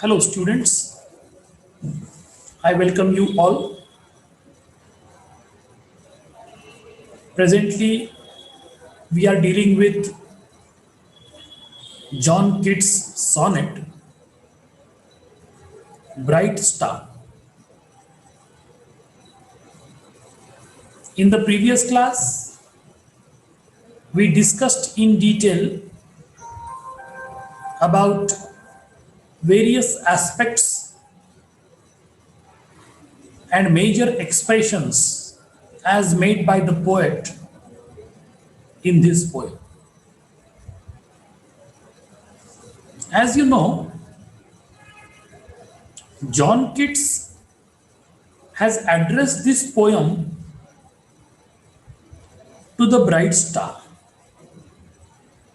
Hello students, I welcome you all. Presently, we are dealing with John Keats' sonnet, Bright Star. In the previous class, we discussed in detail about various aspects and major expressions as made by the poet in this poem. As you know, John Keats has addressed this poem to the bright star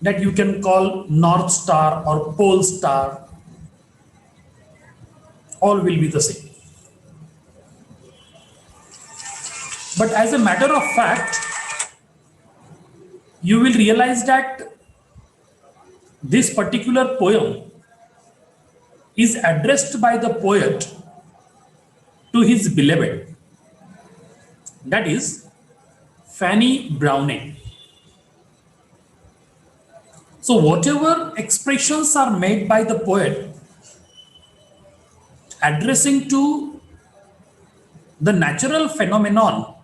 that you can call North Star or Pole Star, all will be the same. But as a matter of fact, you will realize that this particular poem is addressed by the poet to his beloved, that is Fanny Browning. So whatever expressions are made by the poet addressing to the natural phenomenon,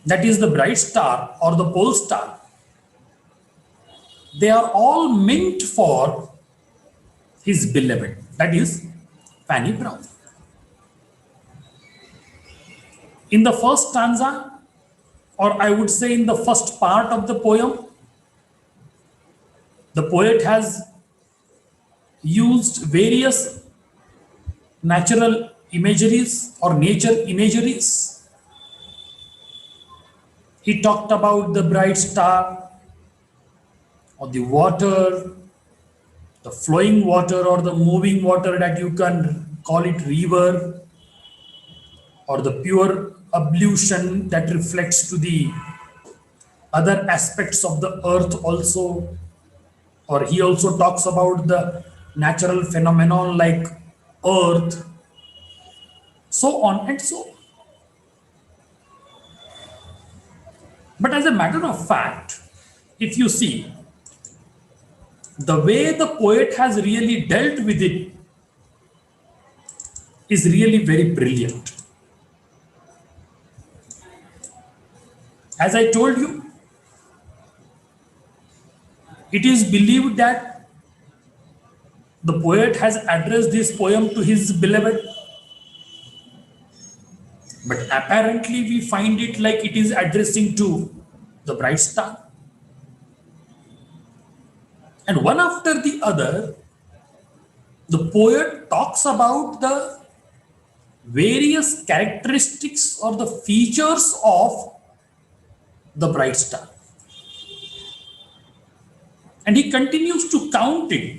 that is the bright star or the pole star, they are all meant for his beloved, that is Fanny Browning. In the first stanza, or I would say in the first part of the poem, the poet has used various natural imageries or nature imageries. He talked about the bright star or the water, the flowing water or the moving water that you can call it river, or the pure ablution that reflects to the other aspects of the earth also. Or he also talks about the natural phenomenon like earth, so on and so on. But as a matter of fact, if you see, the way the poet has really dealt with it is really very brilliant. As I told you, it is believed that the poet has addressed this poem to his beloved, but apparently we find it like it is addressing to the bright star. And one after the other, the poet talks about the various characteristics or the features of the bright star. And he continues to count it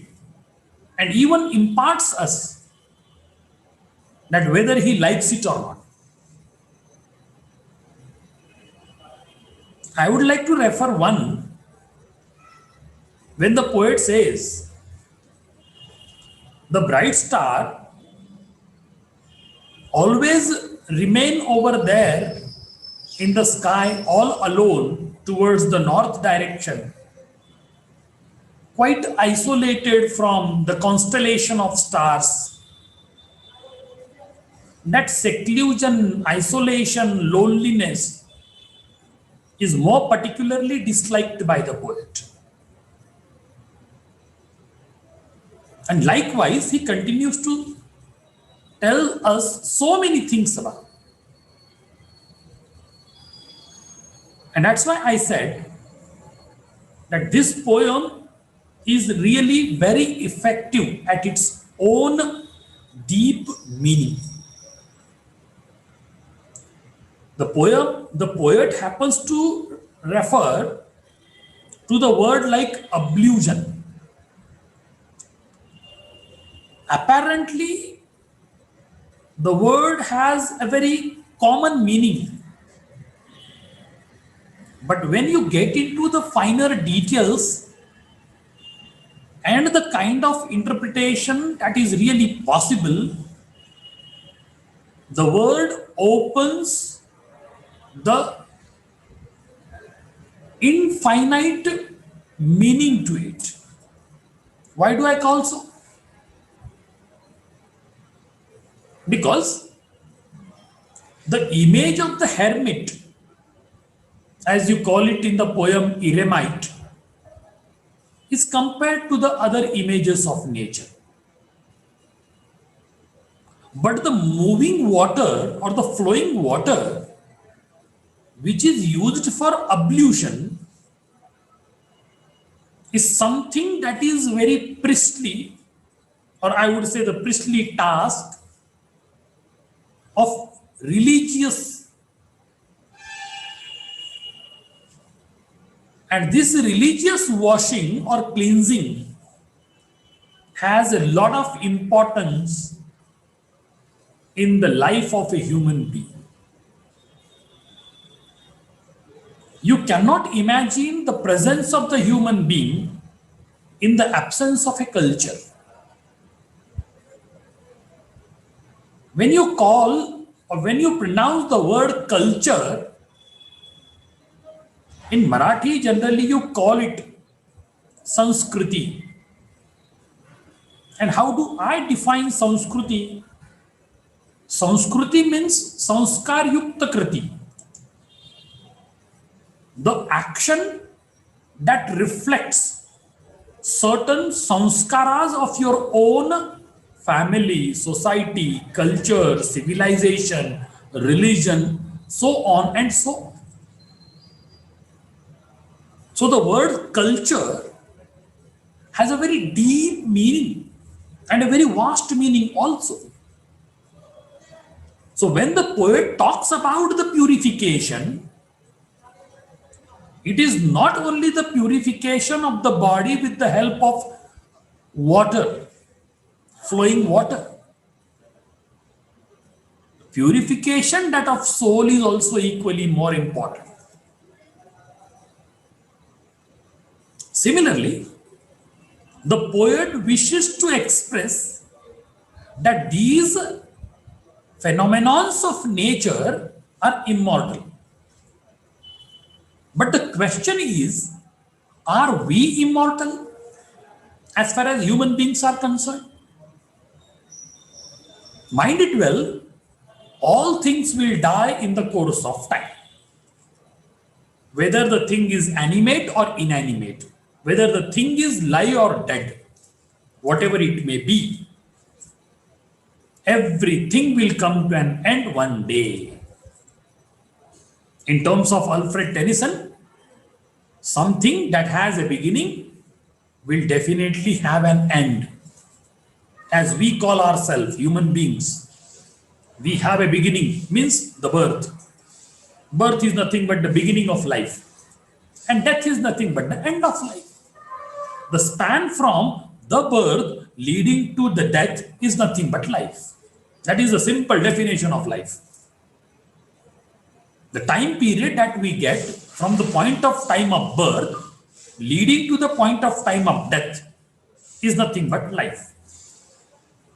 and even imparts us that whether he likes it or not. I would like to refer one when the poet says, the bright star always remain over there in the sky all alone towards the north direction, quite isolated from the constellation of stars. That seclusion, isolation, loneliness is more particularly disliked by the poet. And likewise, he continues to tell us so many things about it. And that's why I said that this poem is really very effective at its own deep meaning. The poet happens to refer to the word like ablution. Apparently, the word has a very common meaning. But when you get into the finer details, and the kind of interpretation that is really possible, the word opens the infinite meaning to it. Why do I call so? Because the image of the hermit, as you call it in the poem Eremite, is compared to the other images of nature. But the moving water or the flowing water, which is used for ablution, is something that is very priestly, or I would say the priestly task of religious. And this religious washing or cleansing has a lot of importance in the life of a human being. You cannot imagine the presence of the human being in the absence of a culture. When you call or when you pronounce the word culture, in Marathi generally you call it Sanskriti. And how do I define Sanskriti? Sanskriti means Sanskar Yukta Kriti. The action that reflects certain sanskaras of your own family, society, culture, civilization, religion, so on and so on. So the word culture has a very deep meaning and a very vast meaning also. So when the poet talks about the purification, it is not only the purification of the body with the help of water, flowing water. Purification that of soul is also equally more important. Similarly, the poet wishes to express that these phenomena of nature are immortal. But the question is, are we immortal as far as human beings are concerned? Mind it well, all things will die in the course of time. Whether the thing is animate or inanimate, whether the thing is live or dead, whatever it may be, everything will come to an end one day. In terms of Alfred Tennyson, something that has a beginning will definitely have an end. As we call ourselves human beings, we have a beginning, means the birth. Birth is nothing but the beginning of life, and death is nothing but the end of life. The span from the birth leading to the death is nothing but life. That is the simple definition of life. The time period that we get from the point of time of birth leading to the point of time of death is nothing but life.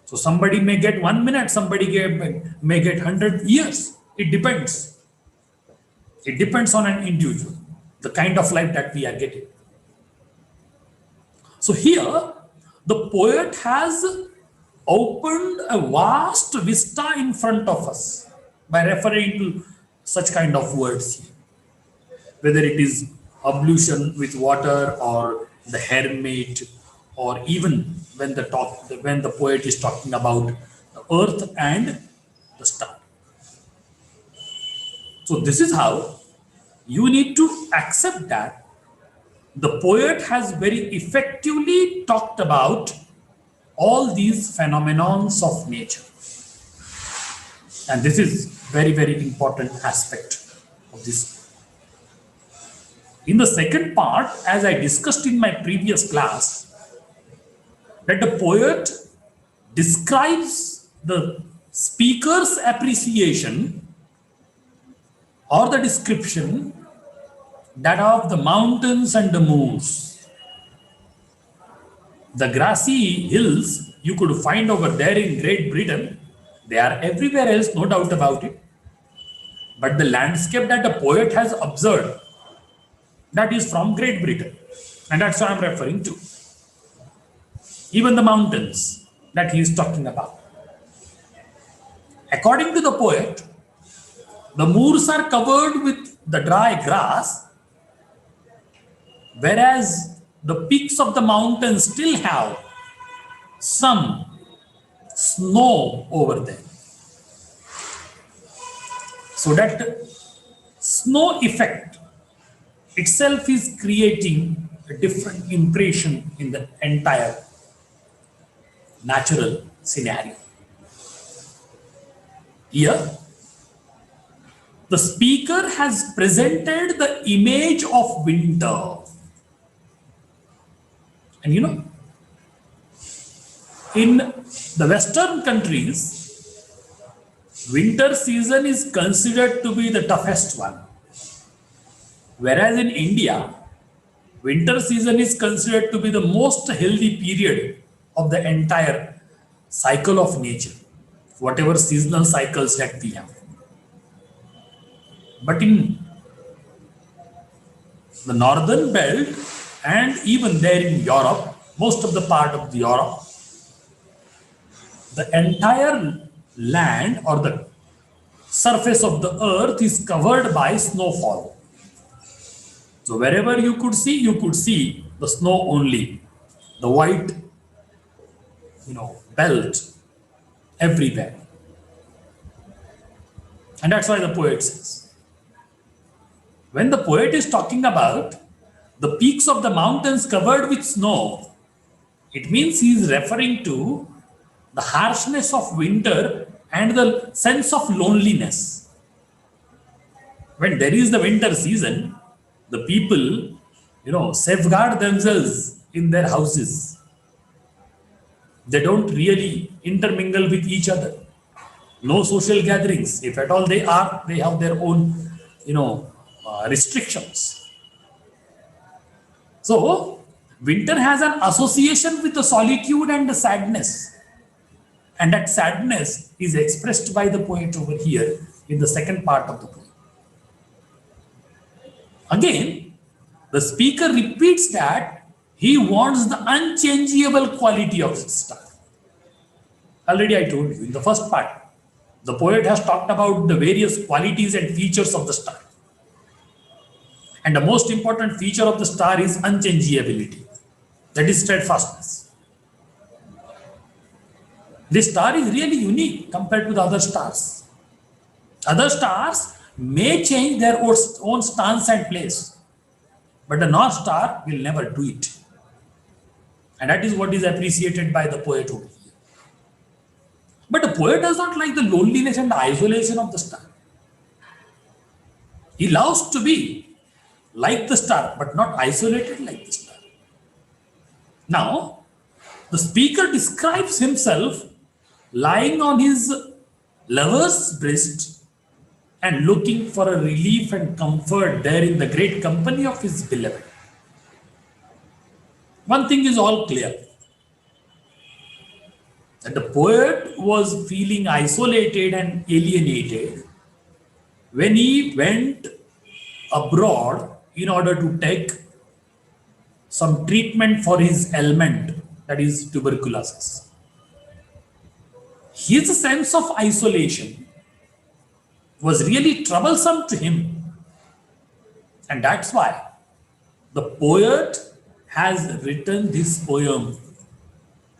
So somebody may get 1 minute, somebody may get 100 years. It depends. It depends on an individual, the kind of life that we are getting. So here, the poet has opened a vast vista in front of us by referring to such kind of words here. Whether it is ablution with water or the hermit, or even when the poet is talking about the earth and the star. So this is how you need to accept that the poet has very effectively talked about all these phenomena of nature. And this is very, very important aspect of this. In the second part, as I discussed in my previous class, that the poet describes the speaker's appreciation or the description that of the mountains and the moors. The grassy hills you could find over there in Great Britain, they are everywhere else, no doubt about it. But the landscape that the poet has observed, that is from Great Britain. And that's what I'm referring to. Even the mountains that he is talking about. According to the poet, the moors are covered with the dry grass, whereas the peaks of the mountains still have some snow over there. So that snow effect itself is creating a different impression in the entire natural scenario. Here, the speaker has presented the image of winter. And in the Western countries, winter season is considered to be the toughest one. Whereas in India, winter season is considered to be the most healthy period of the entire cycle of nature, whatever seasonal cycles that we have. But in the northern belt and even there in Europe, most of the part of the Europe, the entire land or the surface of the earth is covered by snowfall. So wherever you could see the snow only, the white, belt everywhere. And that's why the poet says, when the poet is talking about the peaks of the mountains covered with snow, it means he is referring to the harshness of winter and the sense of loneliness. When there is the winter season, the people, safeguard themselves in their houses. They don't really intermingle with each other. No social gatherings. If at all they have their own, restrictions. So, winter has an association with the solitude and the sadness. And that sadness is expressed by the poet over here in the second part of the poem. Again, the speaker repeats that he wants the unchangeable quality of the star. Already I told you in the first part, the poet has talked about the various qualities and features of the star. And the most important feature of the star is unchangeability, that is steadfastness. This star is really unique compared to the other stars. Other stars may change their own stance and place, but the North Star will never do it. And that is what is appreciated by the poet over here. But the poet does not like the loneliness and the isolation of the star. He loves to be like the star, but not isolated like the star. Now, the speaker describes himself lying on his lover's breast and looking for a relief and comfort there in the great company of his beloved. One thing is all clear, that the poet was feeling isolated and alienated when he went abroad in order to take some treatment for his ailment, that is tuberculosis. His sense of isolation was really troublesome to him. And that's why the poet has written this poem.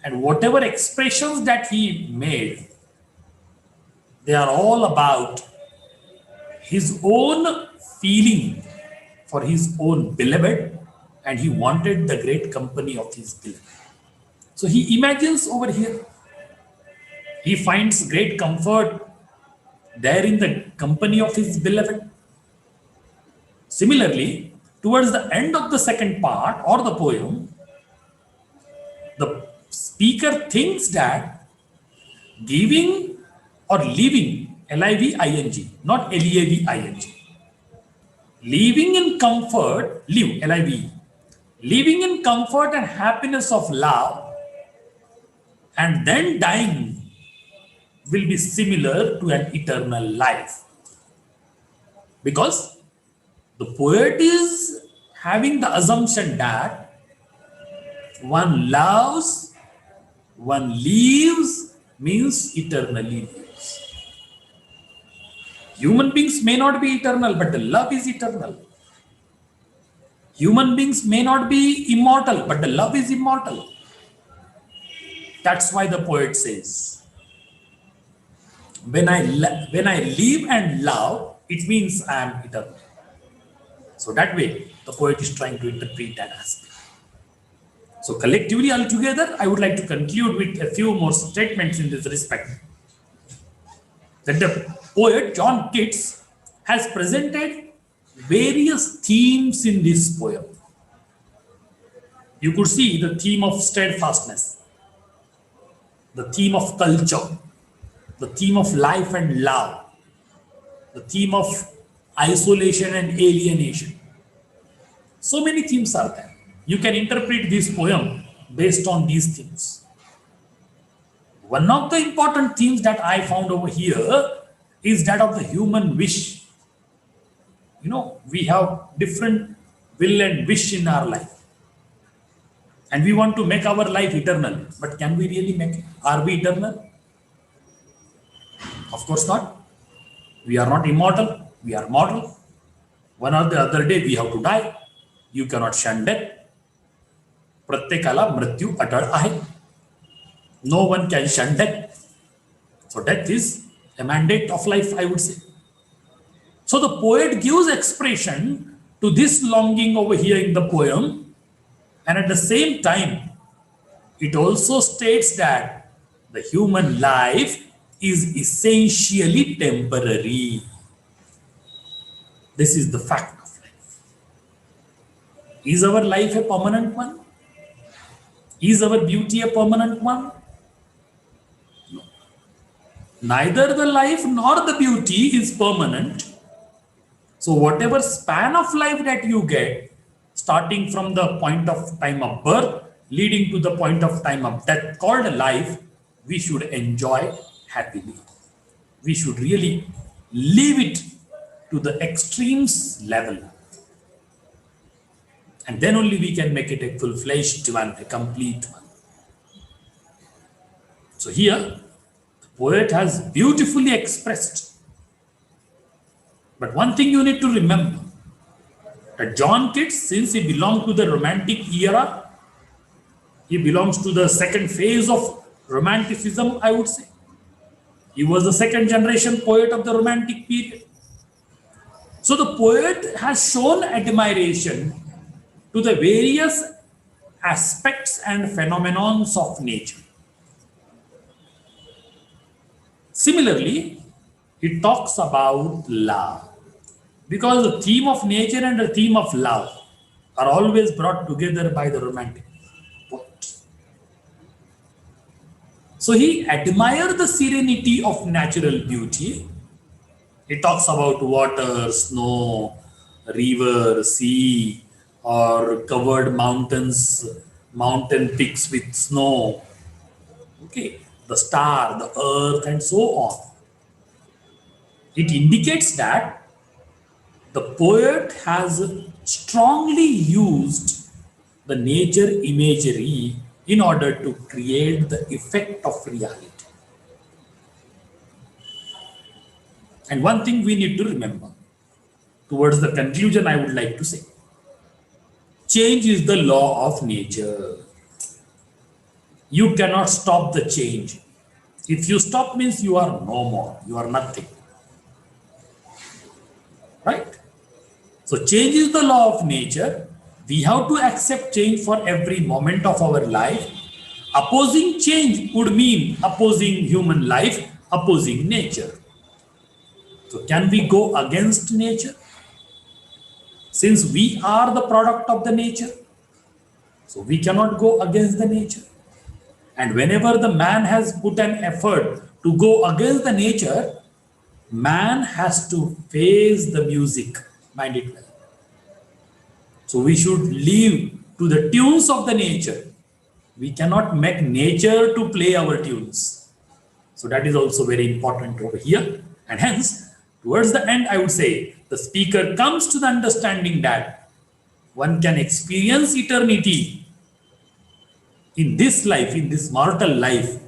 And whatever expressions that he made, they are all about his own feeling for his own beloved, and he wanted the great company of his beloved. So he imagines over here, he finds great comfort there in the company of his beloved. Similarly, towards the end of the second part or the poem, the speaker thinks that giving or leaving, L-I-V-I-N-G, not L-E-A-V-I-N-G, living in comfort, live, L-I-V, living in comfort and happiness of love and then dying will be similar to an eternal life. Because the poet is having the assumption that one loves, one lives, means eternally lives. Human beings may not be eternal, but the love is eternal. Human beings may not be immortal, but the love is immortal. That's why the poet says, when I live and love, it means I am eternal. So that way, the poet is trying to interpret that aspect. So collectively, altogether, I would like to conclude with a few more statements in this respect. That the poet John Keats has presented various themes in this poem. You could see the theme of steadfastness, the theme of culture, the theme of life and love, the theme of isolation and alienation. So many themes are there. You can interpret this poem based on these themes. One of the important themes that I found over here is that of the human wish. You know, we have different will and wish in our life. And we want to make our life eternal. But can we really make it? Are we eternal? Of course not. We are not immortal. We are mortal. One or the other day we have to die. You cannot shun death. प्रत्येकाला मृत्यू अटळ आहे. No one can shun death. So death is a mandate of life, I would say. So the poet gives expression to this longing over here in the poem, and at the same time, it also states that the human life is essentially temporary. This is the fact of life. Is our life a permanent one? Is our beauty a permanent one? No. Neither the life nor the beauty is permanent. So whatever span of life that you get, starting from the point of time of birth, leading to the point of time of death called life, we should enjoy happily. We should really live it to the extremes level. And then only we can make it a full-fledged one, a complete one. So here, the poet has beautifully expressed. But one thing you need to remember, that John Keats, since he belonged to the Romantic era, he belongs to the second phase of Romanticism, I would say. He was the second generation poet of the Romantic period. So the poet has shown admiration to the various aspects and phenomena of nature. Similarly, he talks about love, because the theme of nature and the theme of love are always brought together by the Romantic poet. So he admired the serenity of natural beauty. He talks about water, snow, river, sea, or covered mountains, mountain peaks with snow, okay, the star, the earth, and so on. It indicates that the poet has strongly used the nature imagery in order to create the effect of reality. And one thing we need to remember, towards the conclusion, I would like to say, change is the law of nature. You cannot stop the change. If you stop, means you are no more, you are nothing. Right? So change is the law of nature. We have to accept change for every moment of our life. Opposing change would mean opposing human life, opposing nature. So can we go against nature? Since we are the product of the nature, so we cannot go against the nature. And whenever the man has put an effort to go against the nature, man has to face the music. Mind it well. So we should live to the tunes of the nature. We cannot make nature to play our tunes. So that is also very important over here. And hence, towards the end, I would say the speaker comes to the understanding that one can experience eternity in this life, in this mortal life,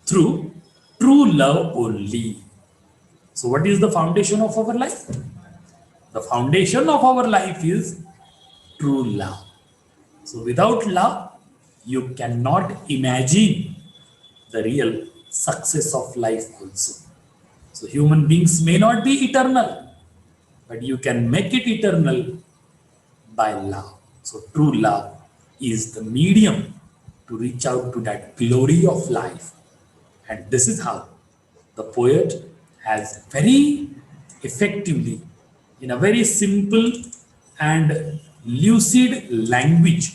through true love only. So, what is the foundation of our life? The foundation of our life is true love. So, without love, you cannot imagine the real success of life also. So, human beings may not be eternal, but you can make it eternal by love. So, true love is the medium to reach out to that glory of life. And this is how the poet has very effectively, in a very simple and lucid language,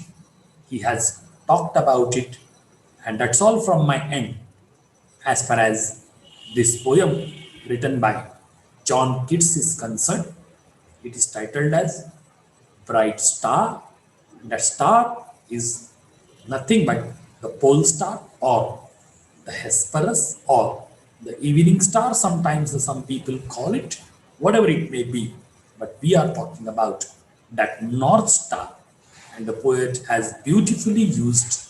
he has talked about it. And that's all from my end as far as this poem written by John Keats is concerned. It is titled as Bright Star. That star is nothing but the pole star or the Hesperus or the evening star. Sometimes some people call it, whatever it may be. But we are talking about that North Star. And the poet has beautifully used,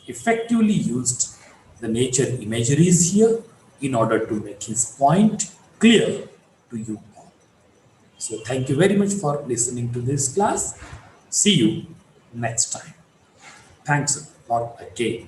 effectively used the nature imageries here in order to make his point clear to you all. So thank you very much for listening to this class. See you next time. Thanks a lot again.